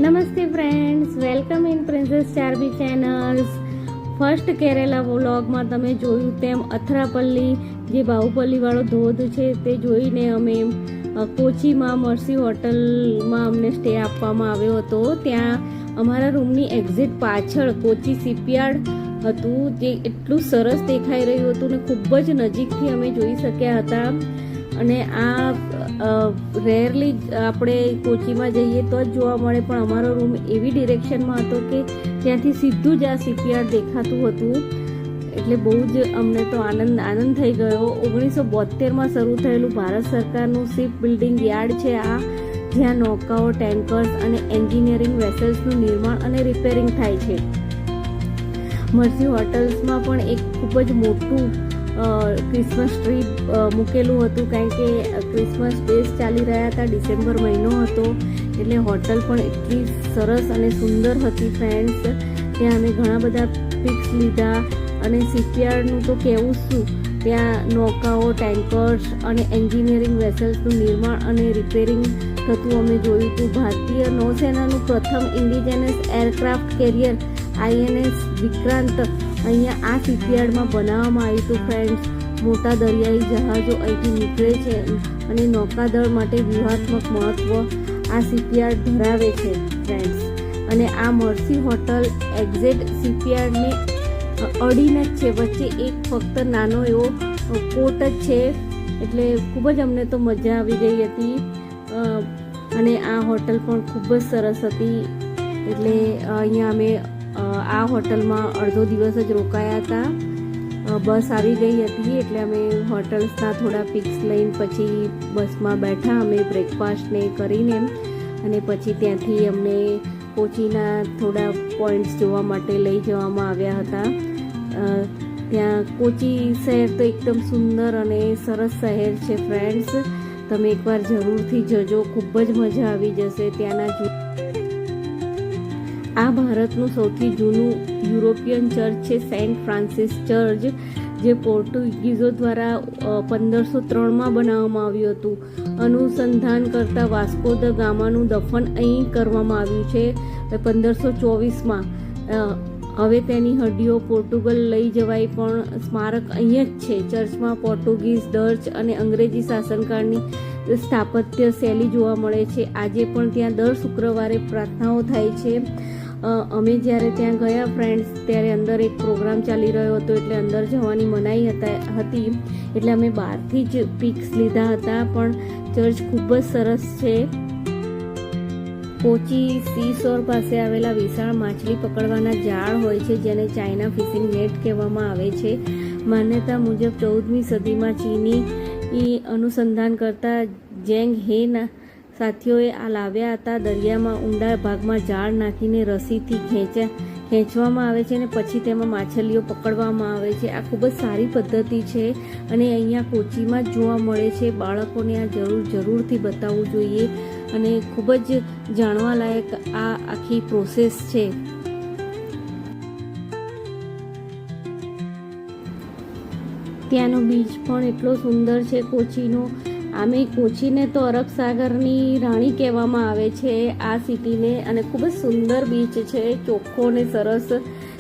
નમસ્તે friends, welcome in princess Charbi channels. First Kerala વ્લોગમાં તમે જોયું તેમ અથરાપલ્લી જે બાહુબલીવાળો ધોધ છે તે જોઈને અમે કોચીમાં મર્સી હોટલમાં અમને સ્ટે આપવામાં આવ્યો હતો. ત્યાં અમારા રૂમની એક્ઝિટ પાછળ કોચી શિપયાર્ડ હતું, જે એટલું સરસ દેખાઈ રહ્યું હતું ને ખૂબ જ નજીકથી અમે જોઈ શક્યા હતા. અને આ રેરલી આપણે કોચીમાં જઈએ તો જ જોવા મળે, પણ અમારો રૂમ એવી ડિરેક્શનમાં હતો કે ત્યાંથી સીધું જ આ શિપયાર્ડ દેખાતું હતું. એટલે બહુ જ અમને તો આનંદ થઈ ગયો. 1972માં શરૂ થયેલું ભારત સરકારનું શિપ બિલ્ડિંગ યાર્ડ છે આ, જ્યાં નૌકાઓ, ટેન્કર્સ અને એન્જિનિયરિંગ વેસલ્સનું નિર્માણ અને રિપેરિંગ થાય છે. મર્સી હોટલ્સમાં પણ એક ખૂબ જ મોટું ક્રિસમસ ટ્રી મૂકેલું હતું, કારણ કે ક્રિસમસ ડેઝ ચાલી રહ્યા હતા, ડિસેમ્બર મહિનો હતો, એટલે હોટલ પણ એટલી સરસ અને સુંદર હતી ફ્રેન્ડ્સ. ત્યાં અમે ઘણા બધા પિક્સ લીધા. અને શિપયાર્ડનું તો કહેવું શું, ત્યાં નૌકાઓ, ટેન્કર્સ અને એન્જિનિયરિંગ વેસલ્સનું નિર્માણ અને રિપેરિંગ થતું અમે જોયું હતું. ભારતીય નૌસેનાનું પ્રથમ ઇન્ડિજેનસ એરક્રાફ્ટ કેરિયર INS વિક્રાંત અહીંયા આ શિપયાર્ડમાં બનાવવામાં આવ્યું હતું ફ્રેન્ડ્સ. મોટા દરિયાઈ જહાજો અહીંથી નીકળે છે અને નૌકાદળ માટે વ્યૂહાત્મક મહત્વ આ શિપયાર્ડ ધરાવે છે ફ્રેન્ડ્સ. અને આ મર્સી હોટલ એક્ઝેક્ટ શિપયાર્ડને અડીને જ છે, વચ્ચે એક ફક્ત નાનો એવો કોટ જ છે. એટલે ખૂબ જ અમને તો મજા આવી ગઈ હતી. અને આ હોટલ પણ ખૂબ જ સરસ હતી. એટલે અહીંયા અમે આ હોટલમાં અડધો દિવસ જ રોકાયા હતા. બસ આવી ગઈ હતી, એટલે અમે હોટલ્સના થોડા પિક્સ લઈને પછી બસમાં બેઠા અમે બ્રેકફાસ્ટ ને કરીને. અને પછી ત્યાંથી અમને કોચીના થોડા પોઈન્ટ્સ જોવા માટે લઈ જવામાં આવ્યા હતા. ત્યાં કોચી શહેર તો એકદમ સુંદર અને સરસ શહેર છે ફ્રેન્ડ્સ. તમે એકવાર જરૂરથી જજો, ખૂબ જ મજા આવી જશે. ત્યાંના આ ભારતનું સૌથી જૂનું યુરોપિયન ચર્ચ છે સેન્ટ ફ્રાન્સિસ ચર્ચ, જે પોર્ટુગીઝો દ્વારા 1503માં બનાવવામાં આવ્યું હતું. અનુસંધાન કરતા વાસ્કો દ ગામાનું દફન અહીં કરવામાં આવ્યું છે 1524માં. હવે તેની હડ્ડીઓ પોર્ટુગલ લઈ જવાય, પણ સ્મારક અહીં જ છે. ચર્ચમાં પોર્ટુગીઝ, ડચ અને અંગ્રેજી શાસનકાળની સ્થાપત્ય શૈલી જોવા મળે છે. આજે પણ ત્યાં દર શુક્રવારે પ્રાર્થનાઓ થાય છે. અમે જ્યારે ત્યાં ગયા ફ્રેન્ડ્સ, ત્યારે અંદર એક પ્રોગ્રામ ચાલી રહ્યો હતો, એટલે અંદર જવાની મનાઈ હતી. એટલે અમે બહારથી જ પિક્સ લીધા હતા. પણ ચર્ચ ખૂબ જ સરસ છે. કોચી સીશોર પાસે આવેલા વિશાળ માછલી પકડવાના જાળ હોય છે, જેને ચાઇના ફિશિંગ નેટ કહેવામાં આવે છે. માન્યતા મુજબ 14મી સદીમાં ચીની અનુસંધાન કરતા જેંગ હેના સાથીઓએ આ લાવ્યા હતા. દરિયામાં ઊંડા ભાગમાં જાળ નાખીને રસીથી ખેંચવામાં આવે છે અને પછી તેમાં માછલીઓ પકડવામાં આવે છે. આ ખૂબ જ સારી પદ્ધતિ છે અને અહીંયા કોચીમાં જ જોવા મળે છે. બાળકોને આ જરૂરથી બતાવવું જોઈએ અને ખૂબ જ જાણવાલાયક આ આખી પ્રોસેસ છે. ત્યાંનો બીચ પણ એટલો સુંદર છે કોચીનો. આમે કોચીને તો અરબ સાગરની રાણી કહેવામાં આવે છે આ સિટીને. અને ખૂબ જ સુંદર બીચ છે, ચોખ્ખો અને સરસ.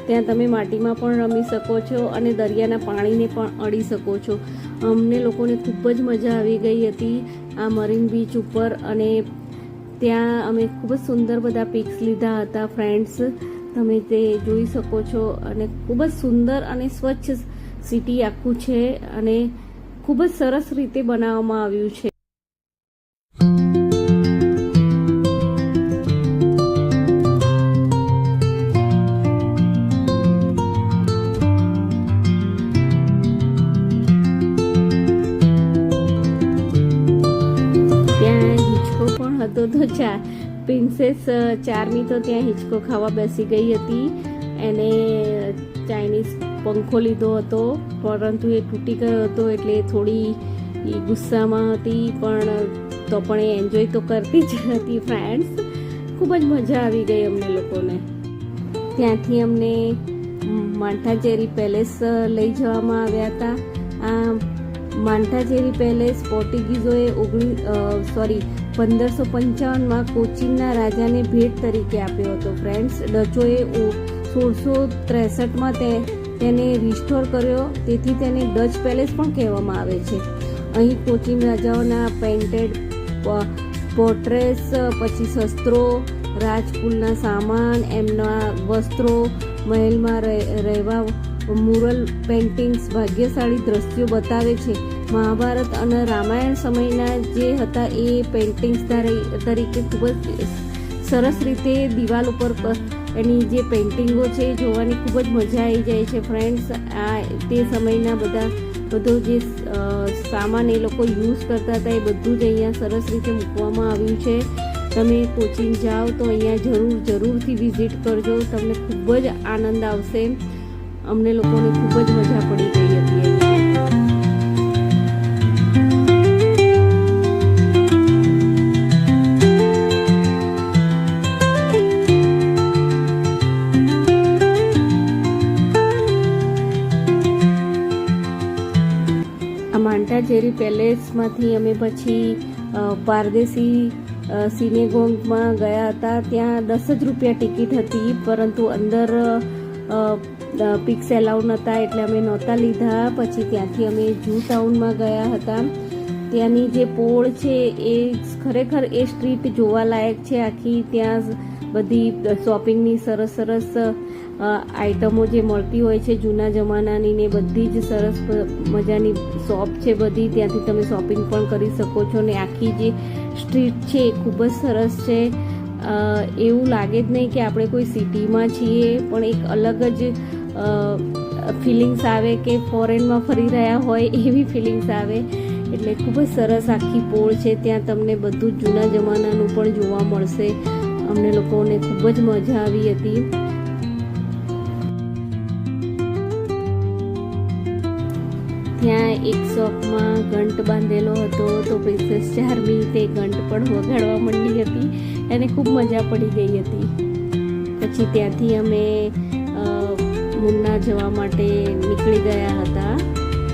ત્યાં તમે માટીમાં પણ રમી શકો છો અને દરિયાના પાણીને પણ અડી શકો છો. અમને લોકોને ખૂબ જ મજા આવી ગઈ હતી આ મરીન બીચ ઉપર. અને ત્યાં અમે ખૂબ જ સુંદર બધા પિક્સ લીધા હતા ફ્રેન્ડ્સ. તમે તે જોઈ શકો છો. અને ખૂબ જ સુંદર અને સ્વચ્છ સિટી આખું છે અને ખૂબ જ સરસ રીતે બનાવવામાં આવ્યું છે. ત્યાં હિંચકો પણ હતો, તો પ્રિન્સેસ ચાર્મી તો ત્યાં હિંચકો ખાવા બેસી ગઈ હતી. એને ચાઇનીઝ પંખો લીધો હતો, પરંતુ એ તૂટી ગયો હતો, એટલે થોડી ગુસ્સામાં હતી. પણ તો પણ એ એન્જોય તો કરતી જ હતી ફ્રેન્ડ્સ. ખૂબ જ મજા આવી ગઈ અમને લોકોને. ત્યાંથી અમને માંઠાચેરી પેલેસ લઈ જવામાં આવ્યા હતા. આ માંઠાચેરી પેલેસ પોર્ટુગીઝોએ 1555માં કોચીનના રાજાને ભેટ તરીકે આપ્યો હતો. ફ્રેન્ડ્સ, ડચોએ 1663માં તેને રિસ્ટોર કર્યો, તેથી તેને ડચ પેલેસ પણ કહેવામાં આવે છે. અહીં કોચીન રાજાઓના પેઇન્ટેડ પોર્ટ્રેટ્સ, પછી શસ્ત્રો, રાજકુલના સામાન, એમના વસ્ત્રો, મહેલમાં રહેવા મુરલ પેઇન્ટિંગ્સ, ભાગ્યશાળી દ્રશ્યો બતાવે છે. મહાભારત અને રામાયણ સમયના જે હતા એ પેઇન્ટિંગ્સ તરીકે ખૂબ જ સરસ રીતે દિવાલ ઉપર એની જે પેઇન્ટિંગો છે એ જોવાની ખૂબ જ મજા આવી જાય છે. ફ્રેન્ડ્સ, આ તે સમયના બધો જે સામાન એ લોકો યુઝ કરતા હતા એ બધું જ અહીંયા સરસ રીતે મૂકવામાં આવ્યું છે. તમે કોચીન જાઓ તો અહીંયા જરૂરથી વિઝિટ કરજો, તમને ખૂબ જ આનંદ આવશે. અમને લોકોને ખૂબ જ મજા પડી ગઈ હતી અહીંયા. માન્ટાચેરી પેલેસમાંથી અમે પછી પારદેશી સિનેગોગમાં ગયા હતા. ત્યાં 10 જ રૂપિયા ટિકિટ હતી, પરંતુ અંદર પિક્સ એલાઉડ નહોતા એટલે અમે નહોતા લીધા. પછી ત્યાંથી અમે જૂ ટાઉનમાં ગયા હતા. ત્યાંની જે પોળ છે એ ખરેખર એ સ્ટ્રીટ જોવાલાયક છે આખી. ત્યાં બધી શોપિંગની સરસ આઇટમો જે મળતી હોય છે જૂના જમાનાની ને બધી જ સરસ મજાની શોપ છે બધી. ત્યાંથી તમે શોપિંગ પણ કરી શકો છો. ને આખી જે સ્ટ્રીટ છે એ ખૂબ જ સરસ છે. એવું લાગે જ નહીં કે આપણે કોઈ સિટીમાં છીએ, પણ એક અલગ જ ફિલિંગ્સ આવે કે ફોરેનમાં ફરી રહ્યા હોય એવી ફિલિંગ્સ આવે. એટલે ખૂબ જ સરસ આખી પોળ છે. ત્યાં તમને બધું જ જૂના જમાનાનું પણ જોવા મળશે. અમને લોકોને ખૂબ જ મજા આવી હતી. ત્યાં એક શોપમાં ઘંટ બાંધેલો હતો, તો પ્રિન્સેસ ચાર્મી તે ઘંટ પણ વગાડવા માંડી હતી. એને ખૂબ મજા પડી ગઈ હતી. પછી ત્યાંથી અમે મુન્નાર જવા માટે નીકળી ગયા હતા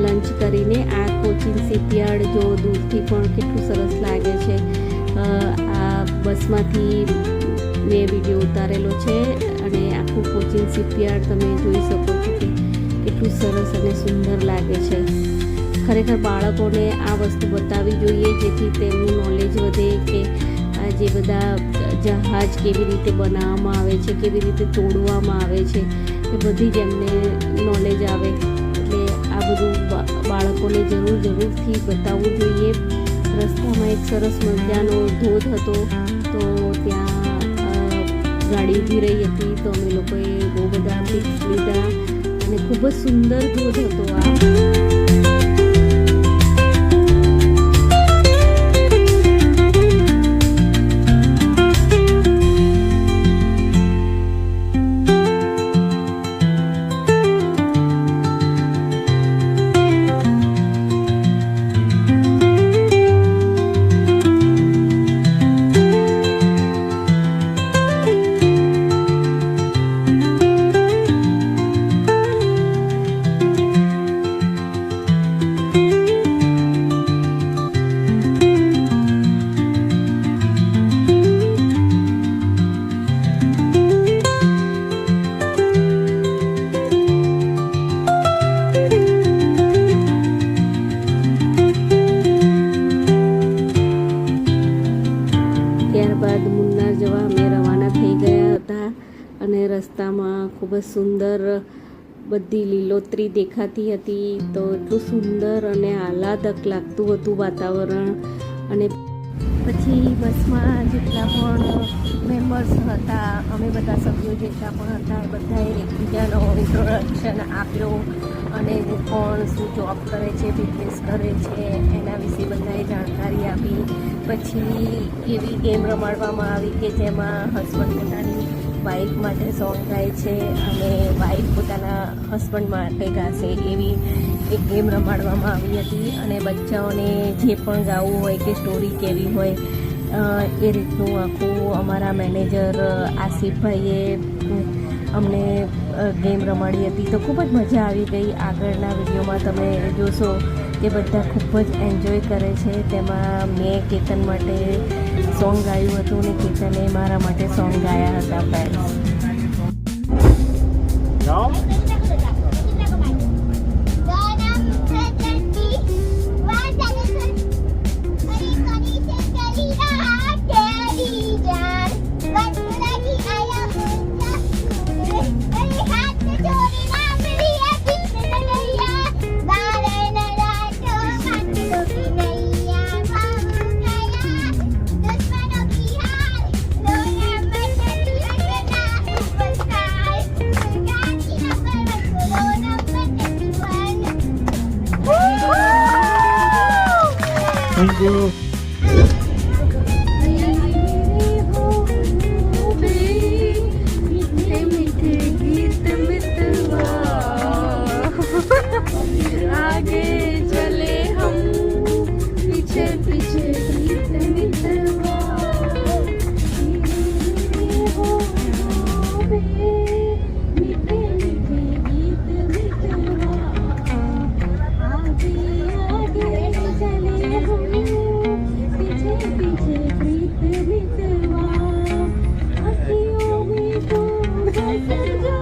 લંચ કરીને. આ કોચીન શિપયાર્ડ જો દૂરથી પણ કેટલું સરસ લાગે છે. આ બસમાંથી મેં વિડીયો ઉતારેલો છે અને આખું કોચીન શિપયાર્ડ તમે જોઈ શકો છો કે કેટલું સરસ અને સુંદર લાગે છે. ખરેખર બાળકોને આ વસ્તુ બતાવવી જોઈએ જેથી તેમનું નોલેજ વધે કે આ જે બધા જહાજ કેવી રીતે બનાવવામાં આવે છે, કેવી રીતે તોડવામાં આવે છે, એ બધી જ એમને નોલેજ આવે. એટલે આ બધું બાળકોને જરૂરથી બતાવવું જોઈએ. રસ્તામાં એક સરસ મજાનો ધોધ હતો, તો ત્યાં ગાડી ઊભી રહી હતી, તો અમે લોકોએ બહુ બધા પિક્સ લીધા અને ખૂબ જ સુંદર ધોધ હતો આ. ત્યારબાદ મુન્નાર જવા અમે રવાના થઈ ગયા હતા અને રસ્તામાં ખૂબ જ સુંદર બધી લીલોતરી દેખાતી હતી. તો એટલું સુંદર અને આહલાદક લાગતું હતું વાતાવરણ. અને પછી બસમાં જેટલા પણ મેમ્બર્સ હતા, અમે બધા સભ્યો જેટલા પણ હતા એ બધાએ એકબીજાનો ઇન્ટ્રોડક્શન આપ્યો અને કોણ શું જોબ કરે છે, બિઝનેસ કરે છે, એના વિશે બધાએ જાણકારી આપી. પછી એવી ગેમ રમાડવામાં આવી કે જેમાં હસબન્ડ પોતાની વાઈફ માટે સોંગ ગાય છે અને વાઈફ પોતાના હસબન્ડ માટે ગાશે, એવી એક ગેમ રમાડવામાં આવી હતી. અને બચ્ચાઓને જે પણ ગાવું હોય કે સ્ટોરી કેવી હોય એ રીતનું આખું અમારા મેનેજર આસિફભાઈએ અમને ગેમ રમાડી હતી. તો ખૂબ જ મજા આવી ગઈ. આગળના વિડીયોમાં તમે જોશો કે બધા ખૂબ જ એન્જોય કરે છે. તેમાં મેં કેતન માટે સોંગ ગાયું હતું ને કેતને મારા માટે સોંગ ગાયા હતા ફ્રેન્ડ્સ. Thank you. आगे चले हम पीछे पीछे गीत मितवा मीठे मीठे गीत मितवा आगे आगे चले हम पीछे पीछे गीत मितवा अखियों में तो बस जा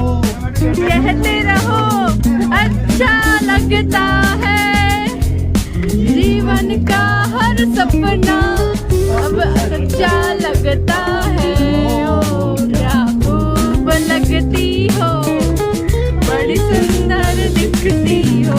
कहते रहो अच्छा लगता है जीवन का हर सपना अब अच्छा लगता है ओ क्या खूब लगती हो बड़ी सुंदर दिखती हो